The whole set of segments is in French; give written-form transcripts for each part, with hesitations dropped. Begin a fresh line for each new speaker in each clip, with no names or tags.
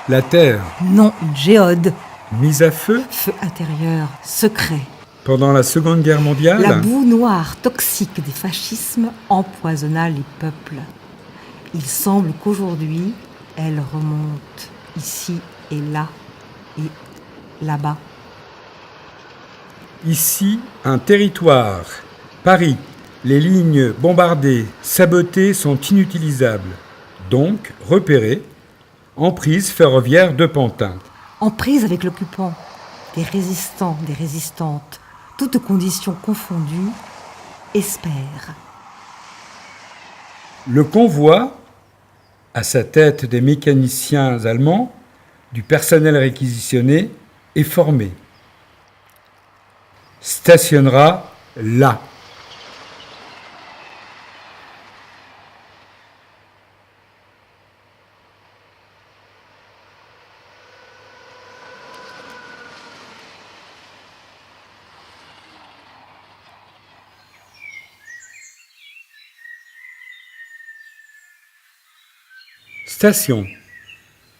La terre,
Non, une géode.
mise à feu
Feu intérieur, secret.
pendant la Seconde Guerre mondiale.
La boue noire toxique des fascismes empoisonna les peuples. Il semble qu'aujourd'hui, elle remonte ici et là et là-bas.
Ici, un territoire. Paris. Les lignes bombardées, sabotées sont inutilisables. Donc, repérées. Emprise ferroviaire de Pantin.
En prise avec l'occupant, des résistants, des résistantes, toutes conditions confondues, espèrent.
Le convoi, à sa tête des mécaniciens allemands, du personnel réquisitionné, est formé. Stationnera là. Station.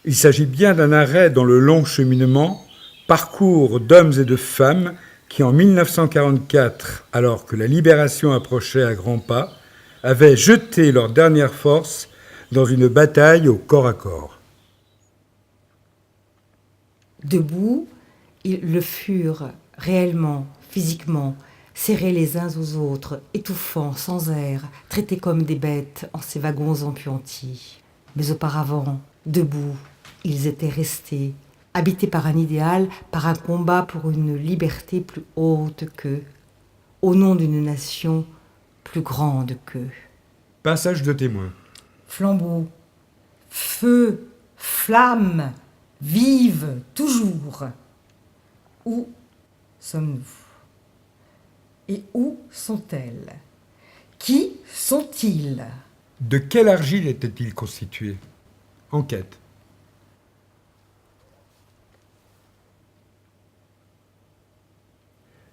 Il s'agit bien d'un arrêt dans le long cheminement, parcours d'hommes et de femmes qui, en 1944, alors que la libération approchait à grands pas, avaient jeté leur dernière force dans une bataille au corps à corps.
Debout, ils le furent réellement, physiquement, serrés les uns aux autres, étouffants, sans air, traités comme des bêtes en ces wagons empuantis. Mais auparavant, debout, ils étaient restés, habités par un idéal, par un combat pour une liberté plus haute qu'eux, au nom d'une nation plus grande qu'eux.
Passage de témoin.
Flambeau, feu, flamme, vive toujours. Où sommes-nous? Et où sont-elles? Qui sont-ils?
De quelle argile était-il constitué? Enquête.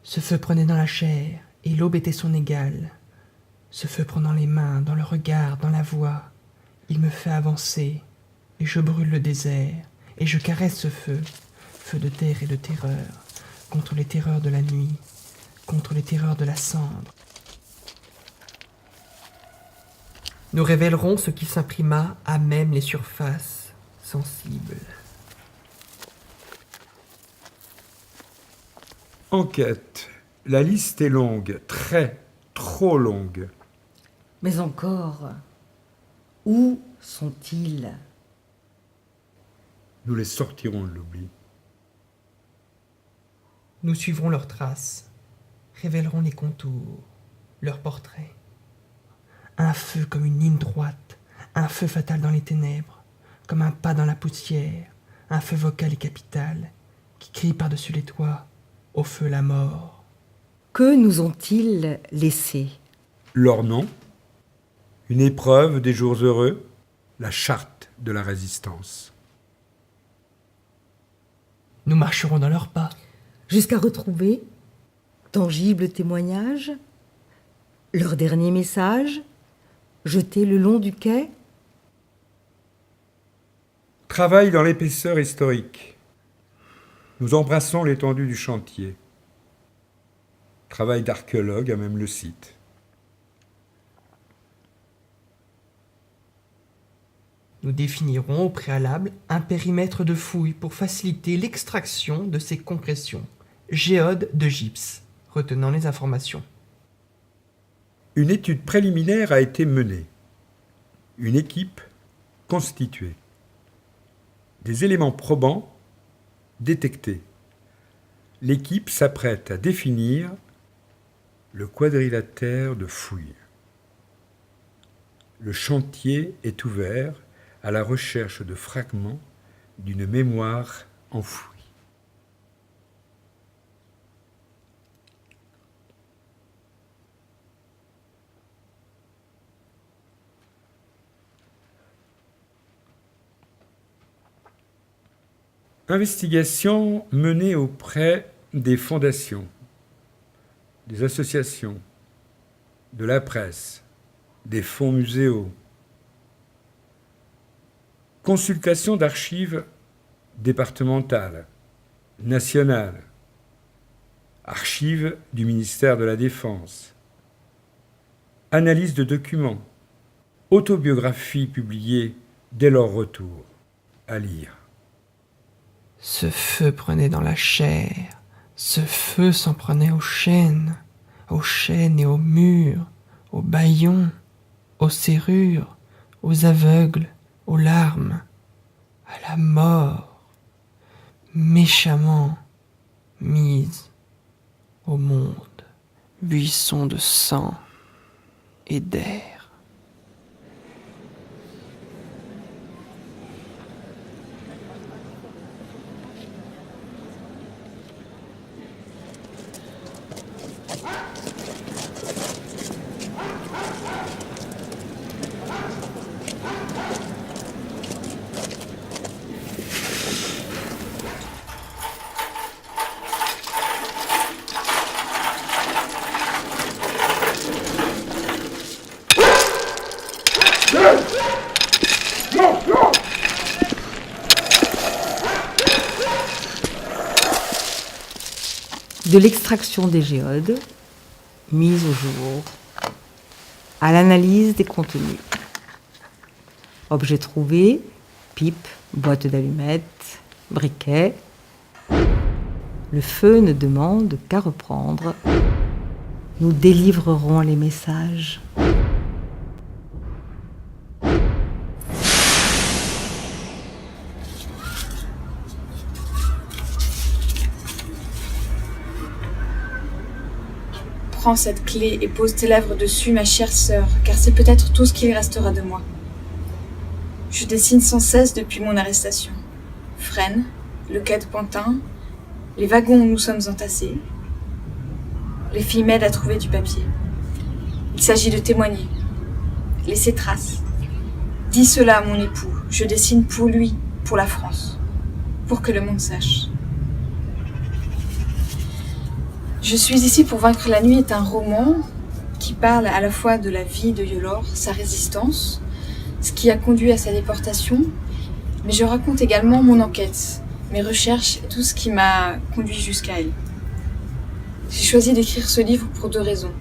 Ce feu prenait dans la chair, et l'aube était son égale. Ce feu prend dans les mains, dans le regard, dans la voix. Il me fait avancer, et je brûle le désert, et je caresse ce feu, feu de terre et de terreur, contre les terreurs de la nuit, contre les terreurs de la cendre. Nous révélerons ce qui s'imprima à même les surfaces sensibles.
Enquête. La liste est longue, trop longue.
Mais encore, où sont-ils?
Nous les sortirons de l'oubli.
Nous suivrons leurs traces, révélerons les contours, leurs portraits. Un feu comme une ligne droite, un feu fatal dans les ténèbres, comme un pas dans la poussière, un feu vocal et capital, qui crie par-dessus les toits, au feu la mort.
Que nous ont-ils laissé?
Leur nom, une épreuve des jours heureux, la charte de la résistance.
Nous marcherons dans leurs pas.
Jusqu'à retrouver, tangible témoignage, leur dernier message, jeté le long du quai?
Travail dans l'épaisseur historique. Nous embrassons l'étendue du chantier. Travail d'archéologue à même le site.
Nous définirons au préalable un périmètre de fouille pour faciliter l'extraction de ces concrétions. Géode de gypse, retenant les informations.
Une étude préliminaire a été menée. Une équipe constituée. Des éléments probants détectés. L'équipe s'apprête à définir le quadrilatère de fouille. Le chantier est ouvert à la recherche de fragments d'une mémoire enfouie. Investigation menée auprès des fondations, des associations, de la presse, des fonds muséaux. Consultation d'archives départementales, nationales, archives du ministère de la Défense, analyse de documents, autobiographie publiée dès leur retour, à lire.
Ce feu prenait dans la chair, ce feu s'en prenait aux chaînes et aux murs, aux bâillons, aux serrures, aux aveugles, aux larmes, à la mort, méchamment mise au monde, buisson de sang et d'air.
De l'extraction des géodes, mise au jour, à l'analyse des contenus. Objets trouvés, pipe, boîte d'allumettes, briquet. Le feu ne demande qu'à reprendre. Nous délivrerons les messages.
Prends cette clé et pose tes lèvres dessus, ma chère sœur, car c'est peut-être tout ce qu'il restera de moi. Je dessine sans cesse depuis mon arrestation. Fresnes, le quai de Pantin, les wagons où nous sommes entassés. Les filles m'aident à trouver du papier. Il s'agit de témoigner, laisser trace. Dis cela à mon époux, je dessine pour lui, pour la France, pour que le monde sache. Je suis ici pour vaincre la nuit est un roman qui parle à la fois de la vie de Yolore, sa résistance, ce qui a conduit à sa déportation, mais je raconte également mon enquête, mes recherches et tout ce qui m'a conduit jusqu'à elle. J'ai choisi d'écrire ce livre pour 2 raisons.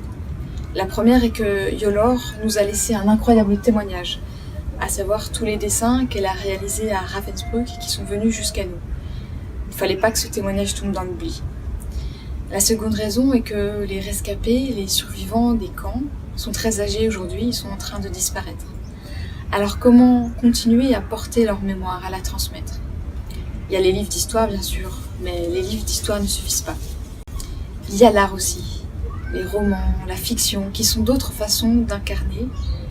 La première est que Yolore nous a laissé un incroyable témoignage, à savoir tous les dessins qu'elle a réalisés à Ravensbrück et qui sont venus jusqu'à nous. Il ne fallait pas que ce témoignage tombe dans l'oubli. La seconde raison est que les rescapés, les survivants des camps, sont très âgés aujourd'hui, ils sont en train de disparaître. Alors comment continuer à porter leur mémoire, à la transmettre ? Il y a les livres d'histoire bien sûr, mais les livres d'histoire ne suffisent pas. Il y a l'art aussi, les romans, la fiction, qui sont d'autres façons d'incarner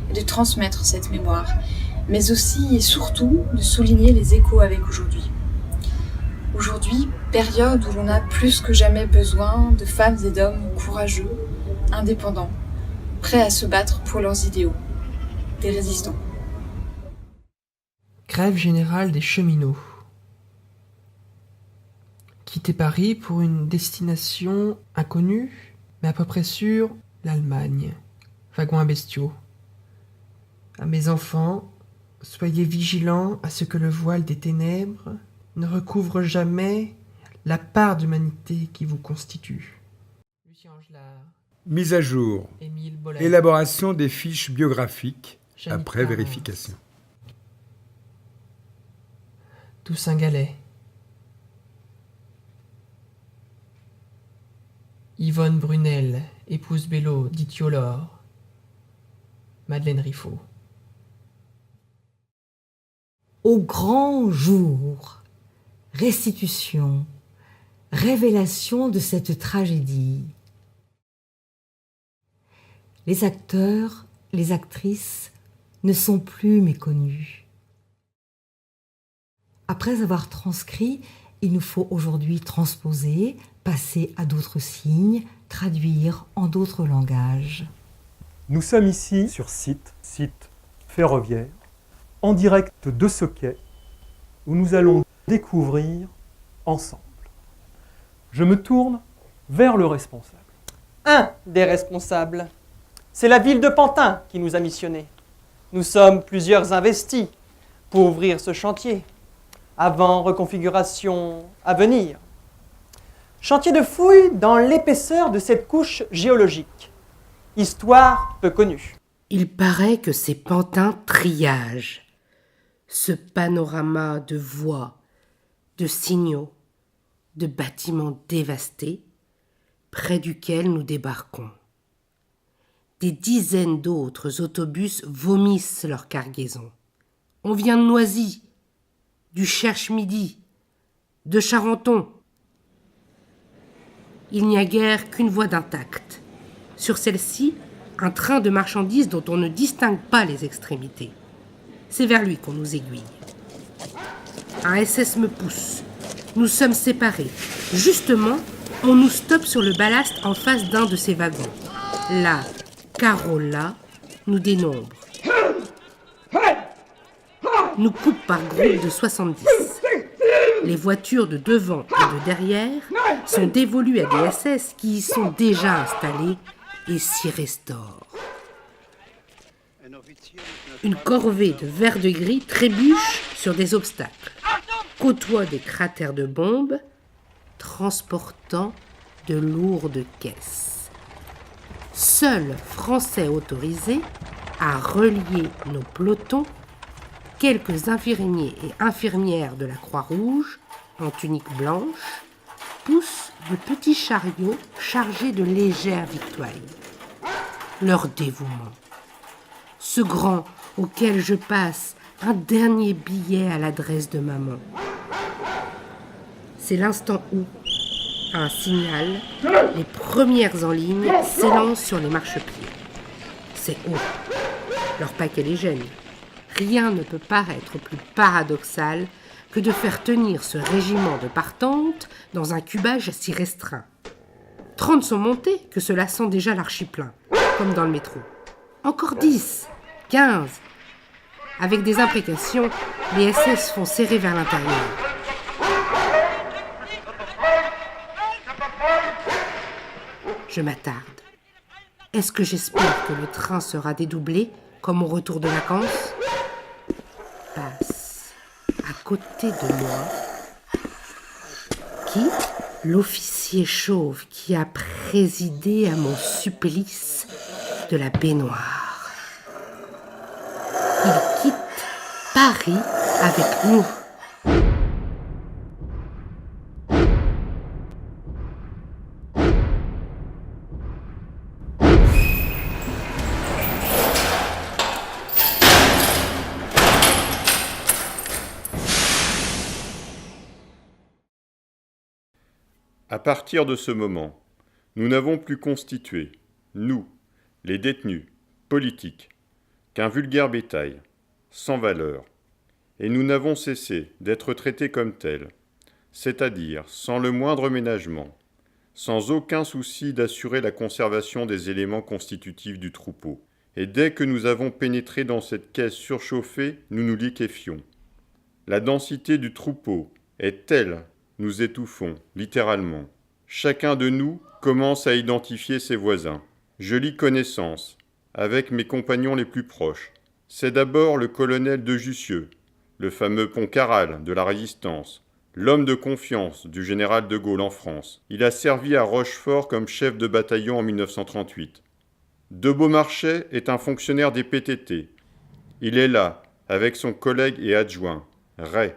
et de transmettre cette mémoire, mais aussi et surtout de souligner les échos avec aujourd'hui. Aujourd'hui, période où l'on a plus que jamais besoin de femmes et d'hommes courageux, indépendants, prêts à se battre pour leurs idéaux, des résistants.
Grève générale des cheminots. Quitter Paris pour une destination inconnue, mais à peu près sûre, l'Allemagne. Wagon à bestiaux. À mes enfants, soyez vigilants à ce que le voile des ténèbres ne recouvre jamais la part d'humanité qui vous constitue. Lucien Angelard.
Mise à jour.
Émile Bollard.
Élaboration des fiches biographiques
Jeanne
après
Parent.
vérification.
Toussaint Gallet. Yvonne Brunel, épouse Bello, dite Yolore. Madeleine Riffaut.
Au grand jour, restitution, révélation de cette tragédie. Les acteurs, les actrices ne sont plus méconnus. Après avoir transcrit, il nous faut aujourd'hui transposer, passer à d'autres signes, traduire en d'autres langages.
Nous sommes ici sur site ferroviaire, en direct de ce quai, où nous allons découvrir ensemble. Je me tourne vers le responsable.
Un des responsables. C'est la ville de Pantin qui nous a missionnés. Nous sommes plusieurs investis pour ouvrir ce chantier. avant reconfiguration à venir. Chantier de fouilles dans l'épaisseur de cette couche géologique. Histoire peu connue.
Il paraît que ces pantins triagent, ce panorama de voies, de signaux, de bâtiments dévastés, près duquel nous débarquons. Des dizaines d'autres autobus vomissent leur cargaison. On vient de Noisy, du Cherche-Midi, de Charenton. Il n'y a guère qu'une voie d'intacte. Sur celle-ci, un train de marchandises dont on ne distingue pas les extrémités. C'est vers lui qu'on nous aiguille. Un SS me pousse. Nous sommes séparés. Justement, on nous stoppe sur le ballast en face d'un de ces wagons. Là, Carola nous dénombre. Nous coupe par groupe de 70. Les voitures de devant et de derrière sont dévolues à des SS qui y sont déjà installés et s'y restaurent. Une corvée de verre de gris trébuche sur des obstacles, côtoie des cratères de bombes, transportant de lourdes caisses. Seuls Français autorisés à relier nos pelotons, quelques infirmiers et infirmières de la Croix-Rouge, en tunique blanche, poussent de petits chariots chargés de légères victuailles. Leur dévouement. Ce grand auquel je passe un dernier billet à l'adresse de maman. C'est l'instant où, à un signal, les premières en ligne s'élancent sur les marchepieds. C'est haut. Leur paquet les gêne. Rien ne peut paraître plus paradoxal que de faire tenir ce régiment de partantes dans un cubage si restreint. 30 sont montés que cela sent déjà l'archiplein, comme dans le métro. Encore 10, 15. Avec des imprécations, les SS font serrer vers l'intérieur. Je m'attarde. Est-ce que j'espère que le train sera dédoublé, comme au retour de vacances ? Passe à côté de moi. Qui ? L'officier chauve qui a présidé à mon supplice de la baignoire. Il quitte Paris avec nous.
À partir de ce moment, nous n'avons plus constitué, nous, les détenus, politiques, qu'un vulgaire bétail, sans valeur, et nous n'avons cessé d'être traités comme tels, c'est-à-dire sans le moindre ménagement, sans aucun souci d'assurer la conservation des éléments constitutifs du troupeau. Et dès que nous avons pénétré dans cette caisse surchauffée, nous nous liquéfions. La densité du troupeau est telle, nous étouffons, littéralement. Chacun de nous commence à identifier ses voisins. Je lis connaissance, avec mes compagnons les plus proches. C'est d'abord le colonel de Jussieu, le fameux Pontcarral de la Résistance, l'homme de confiance du général de Gaulle en France. Il a servi à Rochefort comme chef de bataillon en 1938. De Beaumarchais est un fonctionnaire des PTT. Il est là, avec son collègue et adjoint, Ray.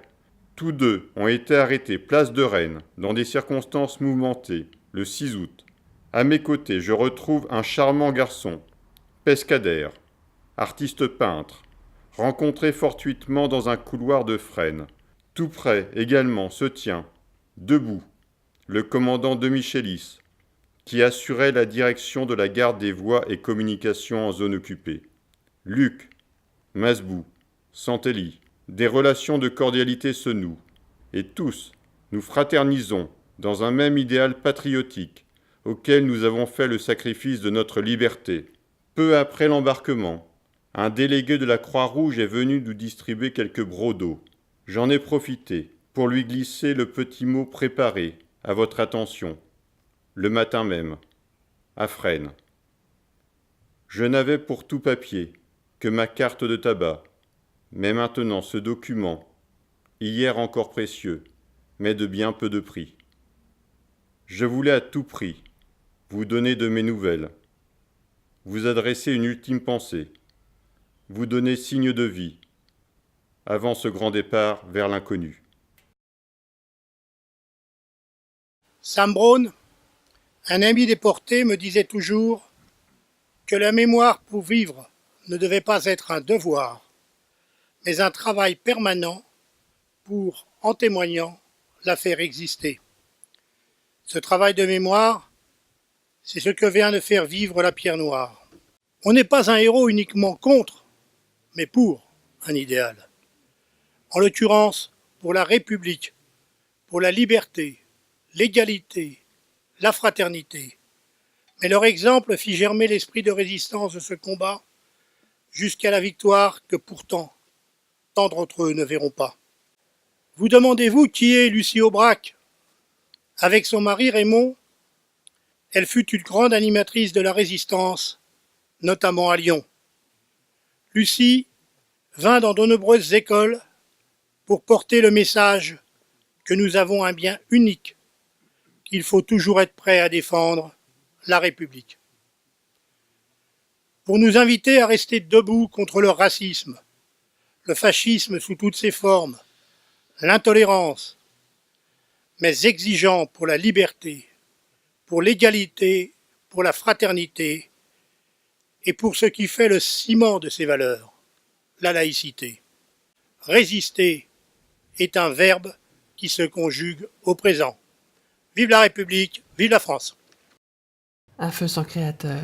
Tous deux ont été arrêtés place de Rennes, dans des circonstances mouvementées, le 6 août. À mes côtés, je retrouve un charmant garçon, pescadère, artiste peintre, rencontré fortuitement dans un couloir de Fresnes. Tout près également se tient, debout, le commandant de Michelis, qui assurait la direction de la garde des voies et communications en zone occupée. Luc, Masbou, Santelli, des relations de cordialité se nouent, et tous, nous fraternisons dans un même idéal patriotique, auquel nous avons fait le sacrifice de notre liberté. Peu après l'embarquement, un délégué de la Croix-Rouge est venu nous distribuer quelques brodeaux. J'en ai profité pour lui glisser le petit mot préparé à votre attention, le matin même, à Fresnes. Je n'avais pour tout papier que ma carte de tabac, mais maintenant ce document, hier encore précieux, mais de bien peu de prix. Je voulais à tout prix vous donner de mes nouvelles, vous adresser une ultime pensée, vous donner signe de vie, avant ce grand départ vers l'inconnu.
Sam Brown, un ami déporté, me disait toujours que la mémoire pour vivre ne devait pas être un devoir, mais un travail permanent pour, en témoignant, la faire exister. Ce travail de mémoire, c'est ce que vient de faire vivre la Pierre Noire. On n'est pas un héros uniquement contre, mais pour un idéal. En l'occurrence, pour la République, pour la liberté, l'égalité, la fraternité. Mais leur exemple fit germer l'esprit de résistance de ce combat jusqu'à la victoire que pourtant tant d'entre eux ne verront pas. Vous demandez-vous qui est Lucie Aubrac? Avec son mari Raymond, elle fut une grande animatrice de la résistance, notamment à Lyon. Lucie vint dans de nombreuses écoles pour porter le message que nous avons un bien unique, qu'il faut toujours être prêt à défendre, la République. Pour nous inviter à rester debout contre le racisme, le fascisme sous toutes ses formes, l'intolérance, mais exigeant pour la liberté, pour l'égalité, pour la fraternité et pour ce qui fait le ciment de ces valeurs, la laïcité. Résister est un verbe qui se conjugue au présent. Vive la République, vive la France.
Un feu sans créateur,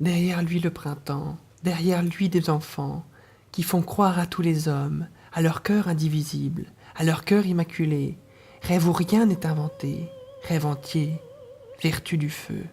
derrière lui le printemps, derrière lui des enfants, qui font croire à tous les hommes, à leur cœur indivisible, à leur cœur immaculé, rêve où rien n'est inventé, rêve entier, vertu du feu.